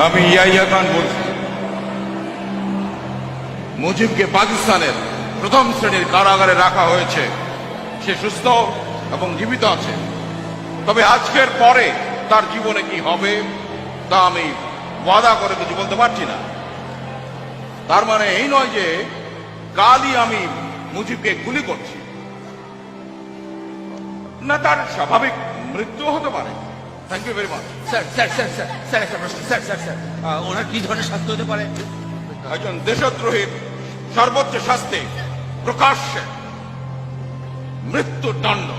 আমি ইয়াহিয়া খান বলছি। মুজিবকে পাকিস্তানের প্রথম শ্রেণীর কারাগারে রাখা হয়েছে। সে সুস্থ এবং জীবিত আছে, তবে আজকের পরে তার জীবনে কি হবে তা আমি ওয়াদা করে কিছু বলতে পারছি না। তার মানে এই নয় যে কালই আমি মুজিবকে গুলি করছি না, তার স্বাভাবিক মৃত্যু হতে পারে। Thank you very much. Sir sir sir sir sir একটা প্রশ্ন, স্যার স্যার স্যার ওনার কি ধরনের শাস্তি হতে পারে? একজন দেশদ্রোহীর সর্বোচ্চ শাস্তি প্রকাশ্যে মৃত্যুদণ্ড।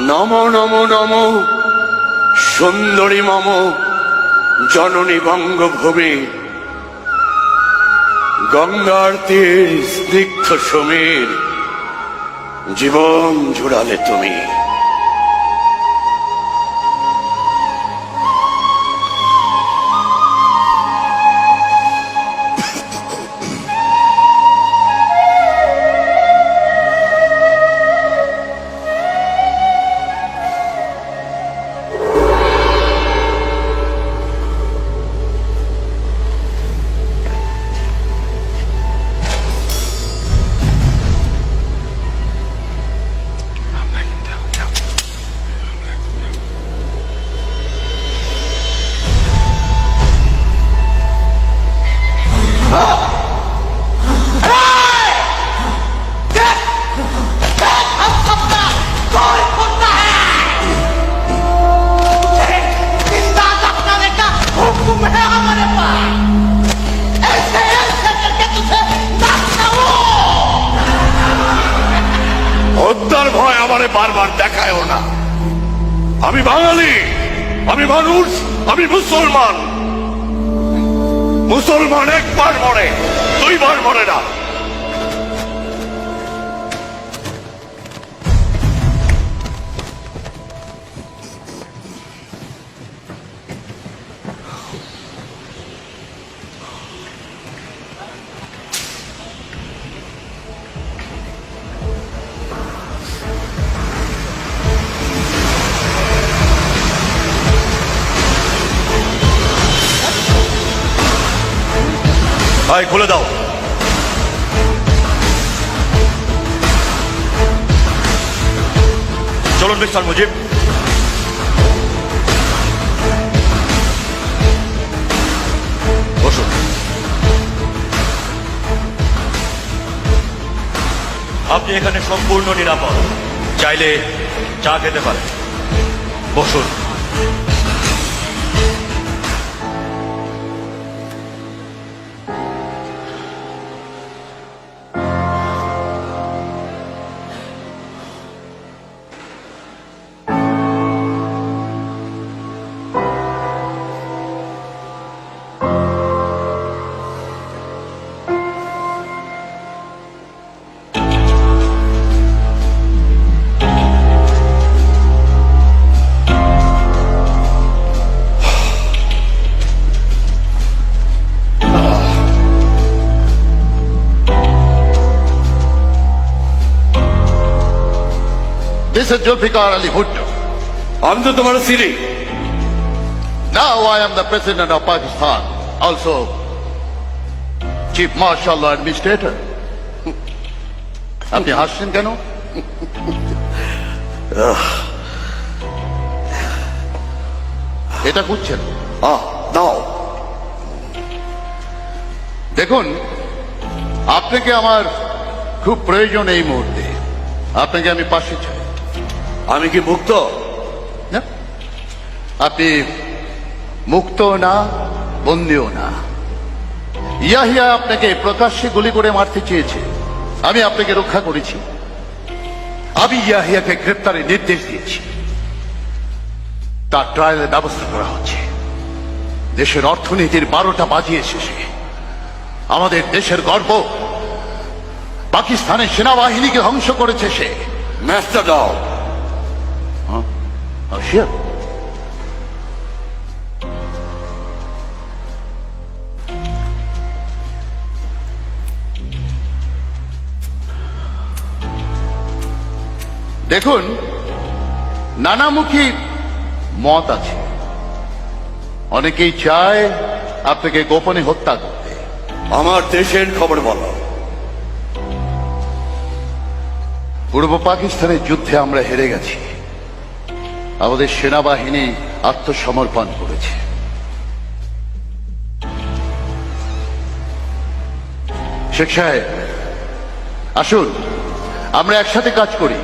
নমো নমো নমো সুন্দরী মম জননী বঙ্গভূমি, গঙ্গার তীর স্নিগ্ধ সমীর, জীবন জুড়ালে তুমি। হত্যার ভয় আমারে বারবার দেখায়ও না। আমি বাঙালি, আমি মানুষ, আমি মুসলমান। মুসলমান একবার মরে, দুইবার মরে না। ভাই খুলে দাও। চলুন মিস্টার মুজিব। বসুন। আপনি এখানে সম্পূর্ণ নিরাপদ, চাইলে চা খেতে পারেন। বসুন। This is Zulfikar Ali Bhutto. আমি তো তোমার সিরি। Now I am the President of Pakistan, also Chief Marshal or Administrator. আপনি হাসছেন কেন? এটা খুঁজছেন? নাও। দেখুন, আপনাকে আমার খুব প্রয়োজন এই মুহূর্তে। আপনাকে আমি পাশে চাই। আমি কি মুক্ত? না, আপনি মুক্ত না, বন্দিও না। ইয়াহিয়া আপনাকে প্রকাশ্যে গুলি করে মারতে চেয়েছে, আমি আপনাকে রক্ষা করেছি। আমি ইয়াহিয়াকে গ্রেপ্তারের নির্দেশ দিয়েছি। তার ট্রায়ালের ব্যবস্থা করা হচ্ছে। দেশের অর্থনীতির 12টা বাজিয়ে শেষে আমাদের দেশের গর্ব, পাকিস্তানের সেনাবাহিনীকে ধ্বংস করেছে সে। ম্যাচটা দাও। শিওর। দেখুন, নানামুখী মত আছে। অনেকেই চায় আপনাকে গোপনে হত্যা করতে। আমার দেশের খবর বলো। পূর্ব পাকিস্তানের যুদ্ধে আমরা হেরে গেছি। আমাদের সেনাবাহিনী আত্মসমর্পণ করেছে। শেখ সাহেব, আসুন আমরা একসাথে কাজ করি।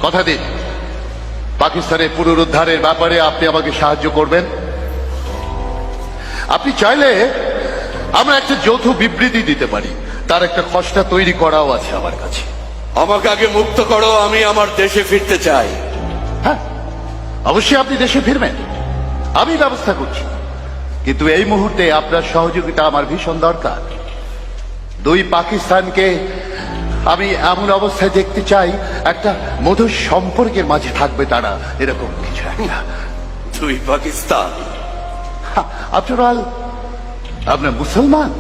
কথা দিন, পাকিস্তানের পুনরুদ্ধারের ব্যাপারে আপনি আমাকে সাহায্য করবেন। আপনি চাইলে আমরা একটা যৌথ বিবৃতি দিতে পারি। তার একটা খসড়া তৈরি করাও আছে আমার কাছে। আমাকে আগে মুক্ত করো, আমি আমার দেশে ফিরতে চাই। হ্যাঁ, অবশ্যই আপনি দেশে ফিরবেন, আমি ব্যবস্থা করছি। কিন্তু এই মুহূর্তে আপনার সহযোগিতা আমার ভীষণ দরকার। দুই পাকিস্তানকে আমি এমন অবস্থায় দেখতে চাই, একটা মধুর সম্পর্কের মাঝে থাকবে তারা, এরকম কিছু একটা। দুই পাকিস্তান? আফটার অল আপনার মুসলমান।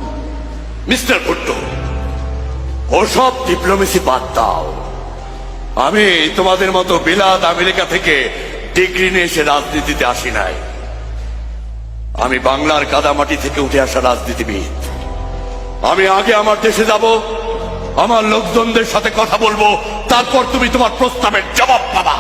মিস্টার ভুট্টো, ওসব ডিপ্লোমেসি বাদ দাও। আমি তোমাদের মতো বিলাত আমেরিকা থেকে ডিগ্রি নিয়ে এসে রাজনীতিতে আসি নাই। আমি বাংলার কাদামাটি থেকে উঠে আসা রাজনীতিবিদ। আমি আগে আমার দেশে যাব, আমার লোকজনদের সাথে কথা বলবো, তারপর তুমি তোমার প্রস্তাবের জবাব পাবা।